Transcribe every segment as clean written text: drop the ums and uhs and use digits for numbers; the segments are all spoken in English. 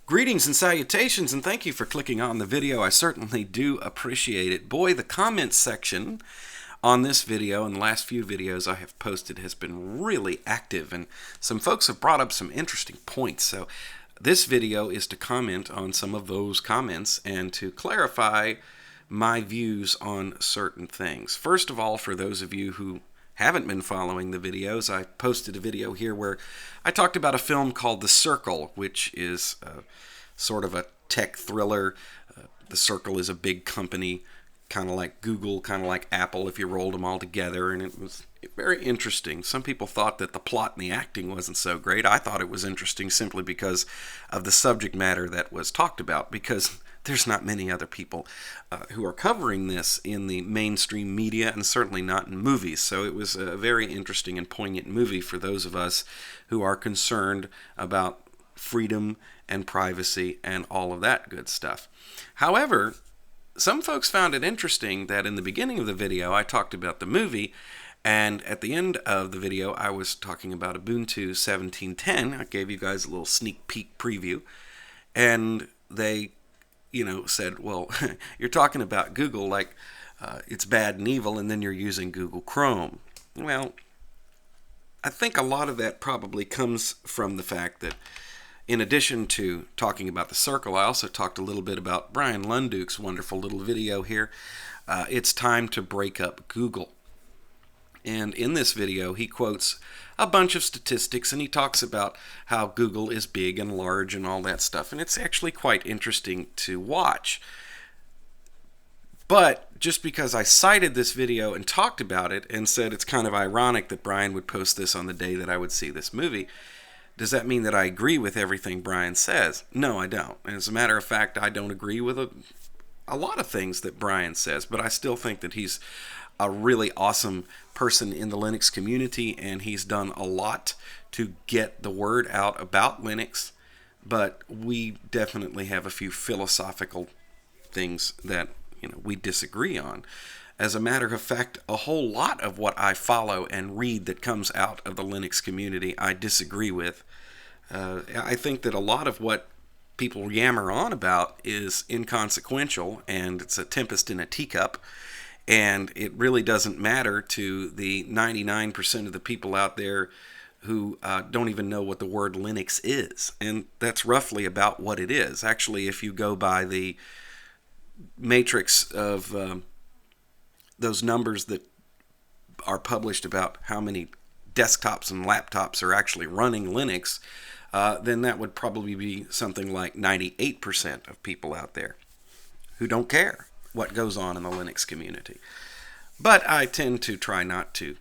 Greetings and salutations, and thank you for clicking on the video. I certainly do appreciate it. Boy, the comments section on this video and the last few videos I have posted has been really active, and some folks have brought up some interesting points. So this video is to comment on some of those comments and to clarify my views on certain things. First of all, for those of you who haven't been following the videos, I posted a video here where I talked about a film called The Circle, which is sort of a tech thriller. The Circle is a big company, kind of like Google, kind of like Apple if you rolled them all together, and it was very interesting. Some people thought that the plot and the acting wasn't so great. I thought it was interesting simply because of the subject matter that was talked about, because there's not many other people who are covering this in the mainstream media, and certainly not in movies. So it was a very interesting and poignant movie for those of us who are concerned about freedom and privacy and all of that good stuff. However, some folks found it interesting that in the beginning of the video I talked about the movie, and at the end of the video I was talking about Ubuntu 17.10. I gave you guys a little sneak peek preview, and they said, well, you're talking about Google like it's bad and evil, and then you're using Google Chrome. Well, I think a lot of that probably comes from the fact that in addition to talking about The Circle, I also talked a little bit about Brian Lunduke's wonderful little video here. It's time to break up Google. And in this video, he quotes a bunch of statistics, and he talks about how Google is big and large and all that stuff. And it's actually quite interesting to watch. But just because I cited this video and talked about it and said it's kind of ironic that Brian would post this on the day that I would see this movie, does that mean that I agree with everything Brian says? No, I don't. And as a matter of fact, I don't agree with a lot of things that Brian says, but I still think that he's a really awesome person in the Linux community, and he's done a lot to get the word out about Linux. But we definitely have a few philosophical things that we disagree on. As a matter of fact, a whole lot of what I follow and read that comes out of the Linux community I disagree with. I think that a lot of what people yammer on about is inconsequential, and it's a tempest in a teacup, and it really doesn't matter to the 99% of the people out there who don't even know what the word Linux is. And that's roughly about what it is. Actually, if you go by the matrix of those numbers that are published about how many desktops and laptops are actually running Linux, then that would probably be something like 98% of people out there who don't care what goes on in the Linux community. But I tend to try not to,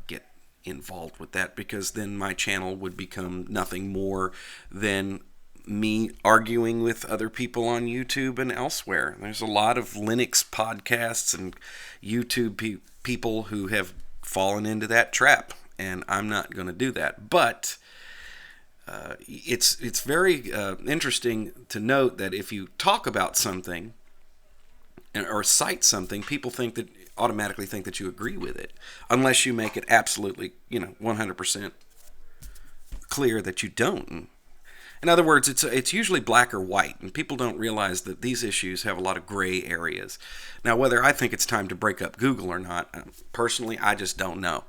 get involved with that, because then my channel would become nothing more than me arguing with other people on YouTube and elsewhere. There's a lot of Linux podcasts and YouTube people who have fallen into that trap, and I'm not going to do that. But it's very interesting to note that if you talk about something or cite something, people automatically think that you agree with it, unless you make it absolutely 100% clear that you don't. In other words, it's usually black or white, and people don't realize that these issues have a lot of gray areas. Now, whether I think it's time to break up Google or not, personally, I just don't know.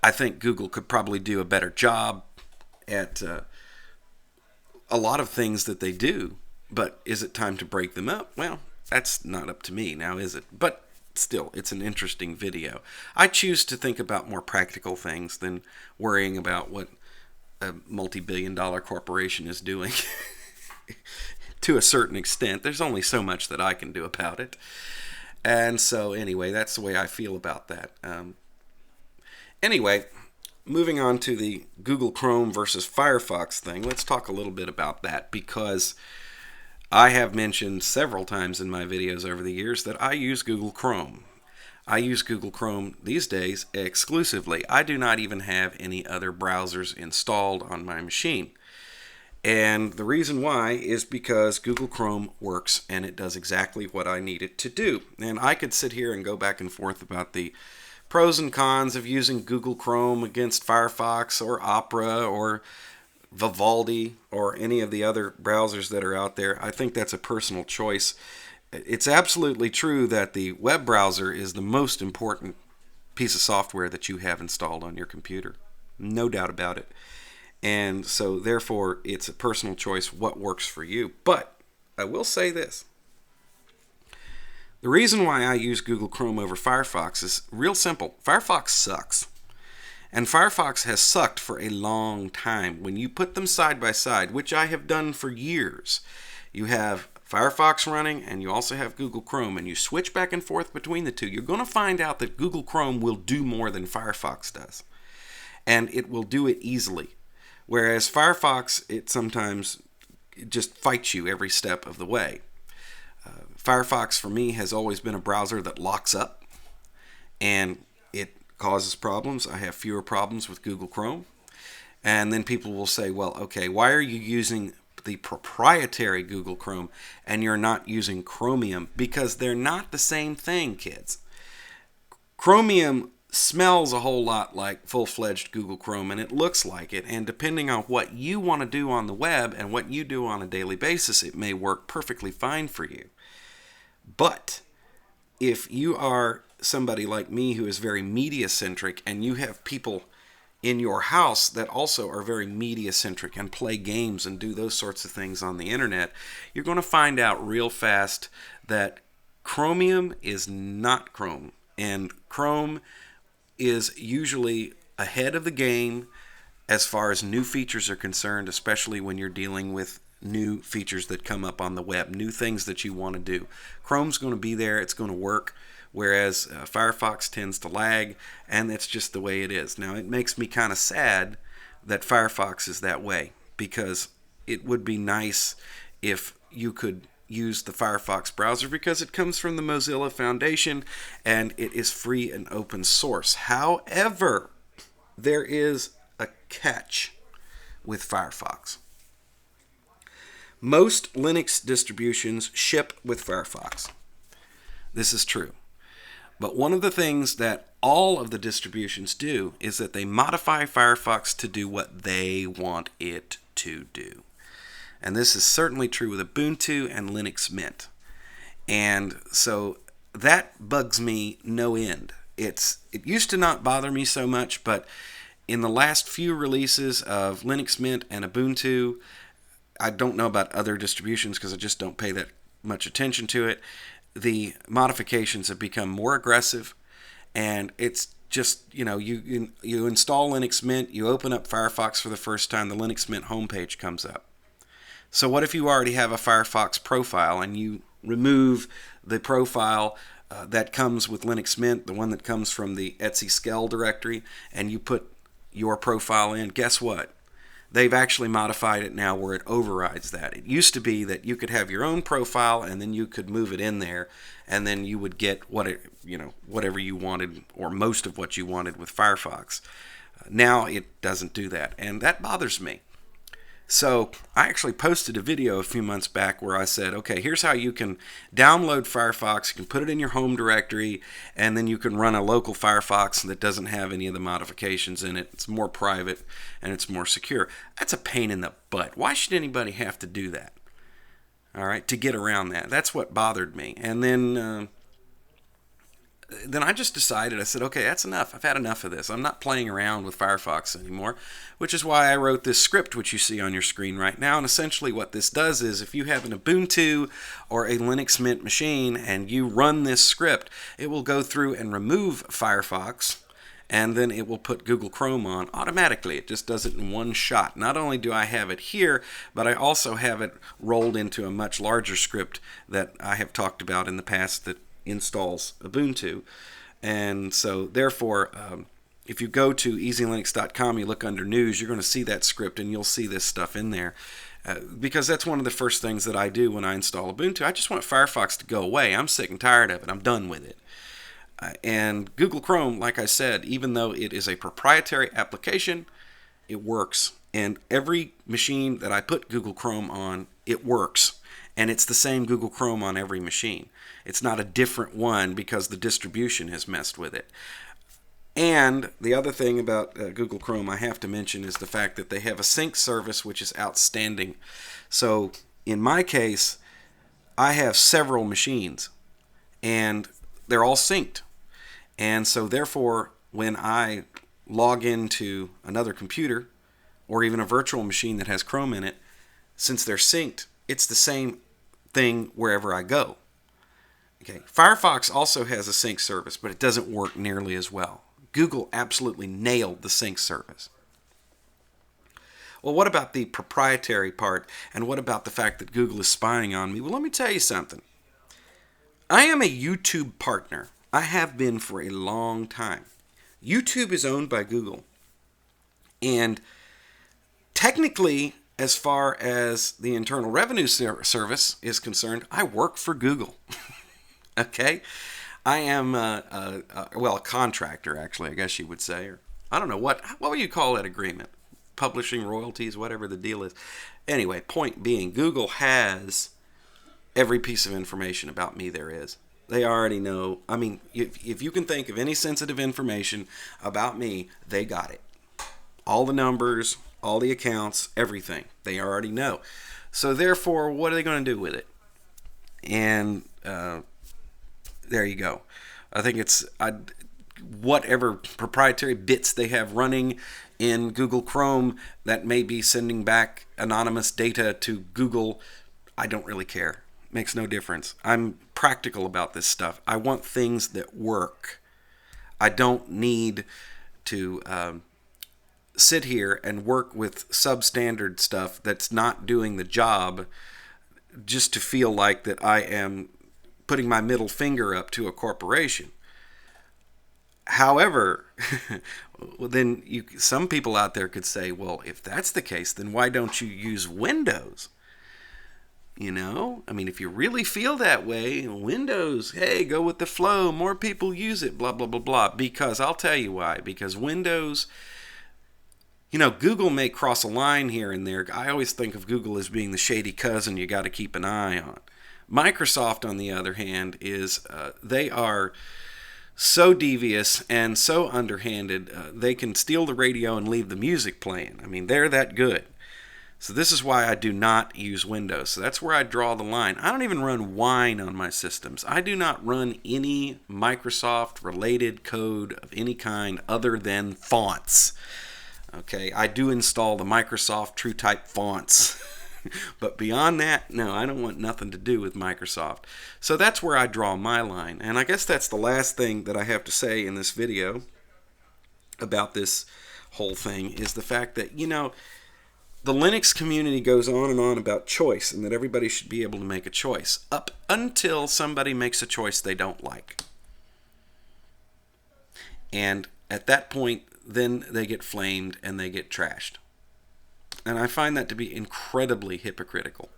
I think Google could probably do a better job at a lot of things that they do, but is it time to break them up? Well, that's not up to me now, is it? But still, it's an interesting video. I choose to think about more practical things than worrying about what a multi-billion-dollar corporation is doing. To a certain extent, there's only so much that I can do about it. And so anyway, that's the way I feel about that. Anyway, moving on to the Google Chrome versus Firefox thing, let's talk a little bit about that, because I have mentioned several times in my videos over the years that I use Google Chrome. I use Google Chrome these days exclusively. I do not even have any other browsers installed on my machine. And the reason why is because Google Chrome works, and it does exactly what I need it to do. And I could sit here and go back and forth about the pros and cons of using Google Chrome against Firefox or Opera or Vivaldi or any of the other browsers that are out there. I think that's a personal choice. It's absolutely true that the web browser is the most important piece of software that you have installed on your computer. No doubt about it. And so therefore it's a personal choice what works for you. But I will say this. The reason why I use Google Chrome over Firefox is real simple. Firefox sucks. And Firefox has sucked for a long time. When you put them side by side, which I have done for years, you have Firefox running and you also have Google Chrome, and you switch back and forth between the two, you're going to find out that Google Chrome will do more than Firefox does. And it will do it easily. Whereas Firefox, it sometimes just fights you every step of the way. Firefox for me has always been a browser that locks up and it causes problems. I have fewer problems with Google Chrome. And then people will say, well, okay, why are you using the proprietary Google Chrome and you're not using Chromium? Because they're not the same thing, kids. Chromium smells a whole lot like full-fledged Google Chrome, and it looks like it. And depending on what you want to do on the web and what you do on a daily basis, it may work perfectly fine for you. But if you are somebody like me who is very media-centric and you have people in your house that also are very media-centric and play games and do those sorts of things on the internet, you're going to find out real fast that Chromium is not Chrome. And Chrome is usually ahead of the game as far as new features are concerned, especially when you're dealing with new features that come up on the web, new things that you want to do. Chrome's going to be there, it's going to work, whereas Firefox tends to lag, and that's just the way it is. Now, it makes me kind of sad that Firefox is that way, because it would be nice if you could use the Firefox browser, because it comes from the Mozilla Foundation and it is free and open source. However, there is a catch with Firefox. Most Linux distributions ship with Firefox. This is true. But one of the things that all of the distributions do is that they modify Firefox to do what they want it to do. And this is certainly true with Ubuntu and Linux Mint. And so that bugs me no end. It used to not bother me so much, but in the last few releases of Linux Mint and Ubuntu, I don't know about other distributions because I just don't pay that much attention to it, the modifications have become more aggressive, and it's just, you install Linux Mint, you open up Firefox for the first time, the Linux Mint homepage comes up. So what if you already have a Firefox profile and you remove the profile that comes with Linux Mint, the one that comes from the Etsy Skell directory, and you put your profile in? Guess what? They've actually modified it now where it overrides that. It used to be that you could have your own profile and then you could move it in there, and then you would get whatever you wanted, or most of what you wanted with Firefox. Now it doesn't do that, and that bothers me. So I actually posted a video a few months back where I said, okay, here's how you can download Firefox, you can put it in your home directory, and then you can run a local Firefox that doesn't have any of the modifications in it. It's more private and it's more secure. That's a pain in the butt. Why should anybody have to do that? All right, to get around that. That's what bothered me. And then I just decided, I said, okay, that's enough. I've had enough of this. I'm not playing around with Firefox anymore, which is why I wrote this script, which you see on your screen right now. And essentially what this does is, if you have an Ubuntu or a Linux Mint machine and you run this script, it will go through and remove Firefox, and then it will put Google Chrome on automatically. It just does it in one shot. Not only do I have it here, but I also have it rolled into a much larger script that I have talked about in the past that installs Ubuntu. And so therefore, if you go to easylinux.com, you look under news, you're going to see that script and you'll see this stuff in there, because that's one of the first things that I do when I install Ubuntu. I just want Firefox to go away. I'm sick and tired of it. I'm done with it. And Google Chrome, like I said, even though it is a proprietary application, it works. And every machine that I put Google Chrome on, it works. And it's the same Google Chrome on every machine. It's not a different one because the distribution has messed with it. And the other thing about Google Chrome I have to mention is the fact that they have a sync service which is outstanding. So in my case, I have several machines and they're all synced. And so therefore, when I log into another computer or even a virtual machine that has Chrome in it, since they're synced, it's the same thing wherever I go. Okay. Firefox also has a sync service, but it doesn't work nearly as well. Google absolutely nailed the sync service. Well, what about the proprietary part, and what about the fact that Google is spying on me? Well, let me tell you something. I am a YouTube partner. I have been for a long time. YouTube is owned by Google. And technically, as far as the Internal Revenue Service is concerned, I work for Google. Okay? I am, a contractor, actually, I guess you would say. Or, I don't know, what would you call that agreement? Publishing royalties, whatever the deal is. Anyway, point being, Google has every piece of information about me there is. They already know. I mean, if you can think of any sensitive information about me, they got it. All the numbers, all the accounts, everything. They already know. So therefore, what are they going to do with it? And there you go. I think it's whatever proprietary bits they have running in Google Chrome that may be sending back anonymous data to Google. I don't really care. Makes no difference. I'm practical about this stuff. I want things that work. I don't need to sit here and work with substandard stuff that's not doing the job just to feel like that I am putting my middle finger up to a corporation. However, then some people out there could say, well, if that's the case, then why don't you use Windows? You know, I mean, if you really feel that way, Windows, hey, go with the flow. More people use it, blah, blah, blah, blah. Because I'll tell you why. Because Windows, you know, Google may cross a line here and there. I always think of Google as being the shady cousin you got to keep an eye on. Microsoft, on the other hand, is they are so devious and so underhanded. They can steal the radio and leave the music playing. I mean, they're that good. So this is why I do not use Windows. So that's where I draw the line. I don't even run Wine on my systems. I do not run any Microsoft-related code of any kind other than fonts. Okay, I do install the Microsoft TrueType fonts. But beyond that, no, I don't want nothing to do with Microsoft. So that's where I draw my line. And I guess that's the last thing that I have to say in this video about this whole thing is the fact that, you know, the Linux community goes on and on about choice and that everybody should be able to make a choice up until somebody makes a choice they don't like. And at that point, then they get flamed and they get trashed. And I find that to be incredibly hypocritical.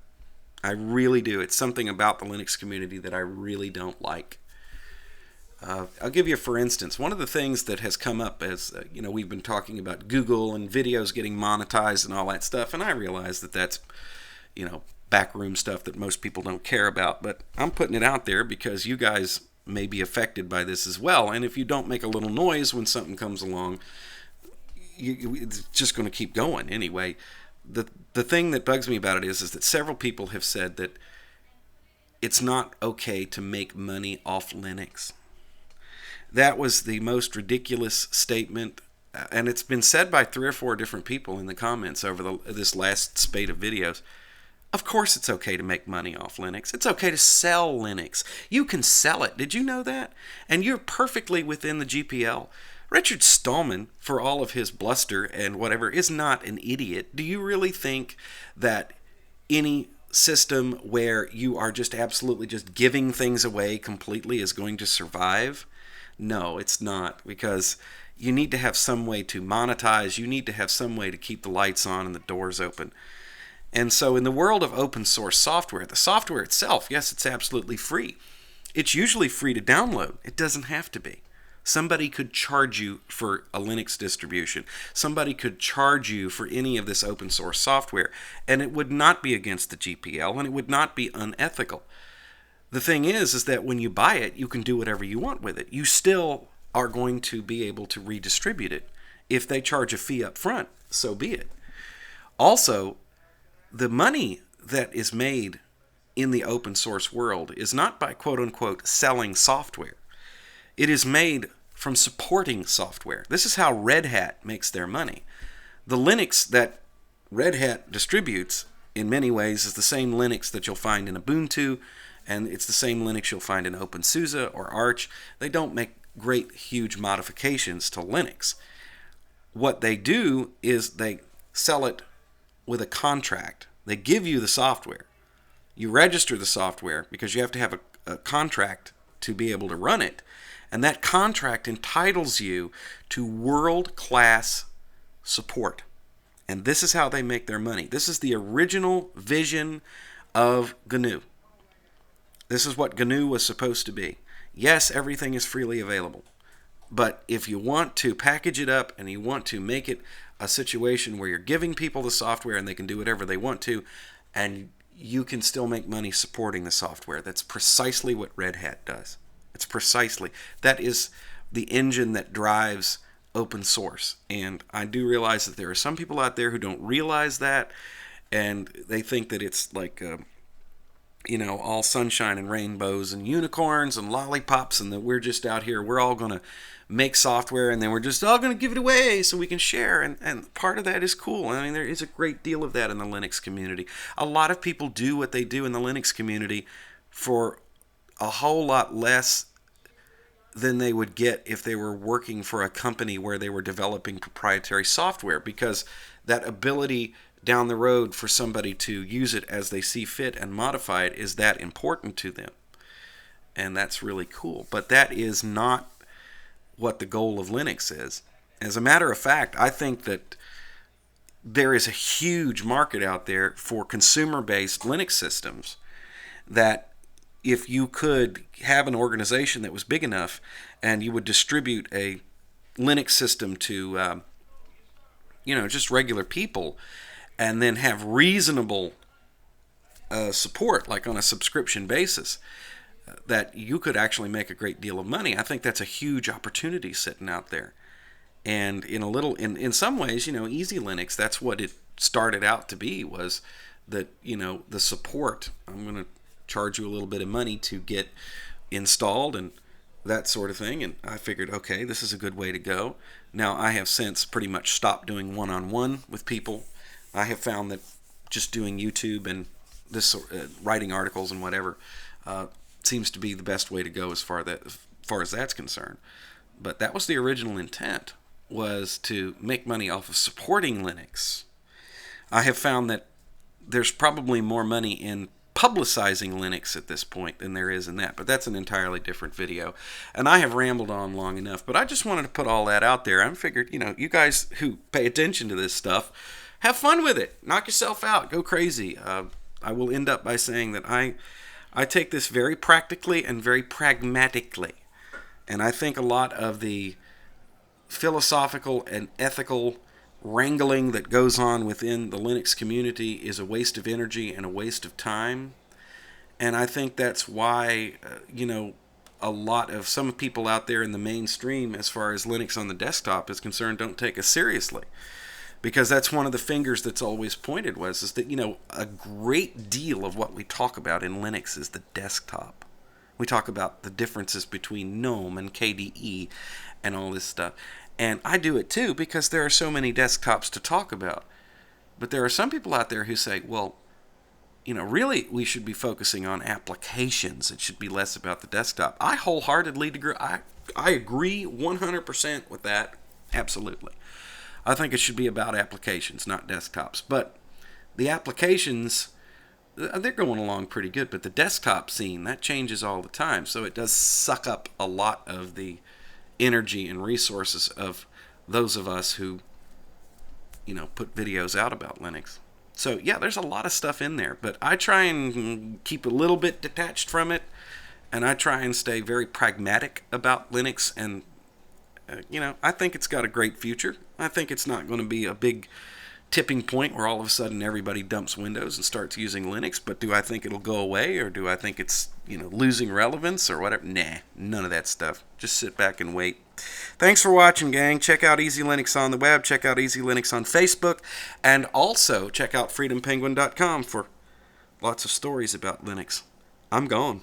I really do. It's something about the Linux community that I really don't like. I'll give you, for instance, one of the things that has come up as, you know, we've been talking about Google and videos getting monetized and all that stuff, and I realize that that's, you know, backroom stuff that most people don't care about, but I'm putting it out there because you guys may be affected by this as well, and if you don't make a little noise when something comes along, it's just going to keep going anyway. The thing that bugs me about it is that several people have said that it's not okay to make money off Linux. That was the most ridiculous statement, and it's been said by 3 or 4 different people in the comments over this last spate of videos. Of course it's okay to make money off Linux. It's okay to sell Linux. You can sell it. Did you know that? And you're perfectly within the GPL. Richard Stallman, for all of his bluster and whatever, is not an idiot. Do you really think that any system where you are just absolutely just giving things away completely is going to survive? No, it's not, because you need to have some way to monetize. You need to have some way to keep the lights on and the doors open. And so in the world of open source software, the software itself, yes, it's absolutely free. It's usually free to download. It doesn't have to be. Somebody could charge you for a Linux distribution. Somebody could charge you for any of this open source software, and it would not be against the GPL, and it would not be unethical. The thing is that when you buy it, you can do whatever you want with it. You still are going to be able to redistribute it. If they charge a fee up front, so be it. Also, the money that is made in the open source world is not by quote unquote selling software. It is made from supporting software. This is how Red Hat makes their money. The Linux that Red Hat distributes in many ways is the same Linux that you'll find in Ubuntu, and it's the same Linux you'll find in OpenSUSE or Arch. They don't make great, huge modifications to Linux. What they do is they sell it with a contract. They give you the software. You register the software because you have to have a contract to be able to run it. And that contract entitles you to world-class support. And this is how they make their money. This is the original vision of GNU. This is what GNU was supposed to be. Yes, everything is freely available. But if you want to package it up and you want to make it a situation where you're giving people the software and they can do whatever they want to, and you can still make money supporting the software. That's precisely what Red Hat does. It's precisely. That is the engine that drives open source. And I do realize that there are some people out there who don't realize that, and they think that it's like all sunshine and rainbows and unicorns and lollipops, and that we're just out here, we're all going to make software and then we're just all going to give it away so we can share. And part of that is cool. I mean, there is a great deal of that in the Linux community. A lot of people do what they do in the Linux community for a whole lot less than they would get if they were working for a company where they were developing proprietary software, because that ability down the road for somebody to use it as they see fit and modify it is that important to them. And that's really cool. But that is not what the goal of Linux is. As a matter of fact, I think that there is a huge market out there for consumer-based Linux systems that if you could have an organization that was big enough and you would distribute a Linux system to just regular people, and then have reasonable support, like on a subscription basis, that you could actually make a great deal of money. I think that's a huge opportunity sitting out there. And in some ways, Easy Linux, that's what it started out to be, was that, the support. I'm going to charge you a little bit of money to get installed and that sort of thing. And I figured, okay, this is a good way to go. Now, I have since pretty much stopped doing one-on-one with people. I have found that just doing YouTube and this writing articles and whatever seems to be the best way to go as far as that's concerned. But that was the original intent, was to make money off of supporting Linux. I have found that there's probably more money in publicizing Linux at this point than there is in that, but that's an entirely different video. And I have rambled on long enough, but I just wanted to put all that out there. I figured, you guys who pay attention to this stuff, have fun with it. Knock yourself out. Go crazy. I will end up by saying that I take this very practically and very pragmatically. And I think a lot of the philosophical and ethical wrangling that goes on within the Linux community is a waste of energy and a waste of time. And I think that's why, a lot of some people out there in the mainstream, as far as Linux on the desktop is concerned, don't take us seriously. Because that's one of the fingers that's always pointed is that, a great deal of what we talk about in Linux is the desktop. We talk about the differences between GNOME and KDE and all this stuff. And I do it too, because there are so many desktops to talk about. But there are some people out there who say, well, really we should be focusing on applications. It should be less about the desktop. I wholeheartedly agree. I agree 100% with that. Absolutely. I think it should be about applications, not desktops. But the applications, they're going along pretty good. But the desktop scene, that changes all the time. So it does suck up a lot of the energy and resources of those of us who, put videos out about Linux. So yeah, there's a lot of stuff in there. But I try and keep a little bit detached from it. And I try and stay very pragmatic about Linux. And I think it's got a great future. I think it's not going to be a big tipping point where all of a sudden everybody dumps Windows and starts using Linux. But do I think it'll go away, or do I think it's, losing relevance or whatever? Nah, none of that stuff. Just sit back and wait. Thanks for watching, gang. Check out Easy Linux on the web. Check out Easy Linux on Facebook. And also check out freedompenguin.com for lots of stories about Linux. I'm gone.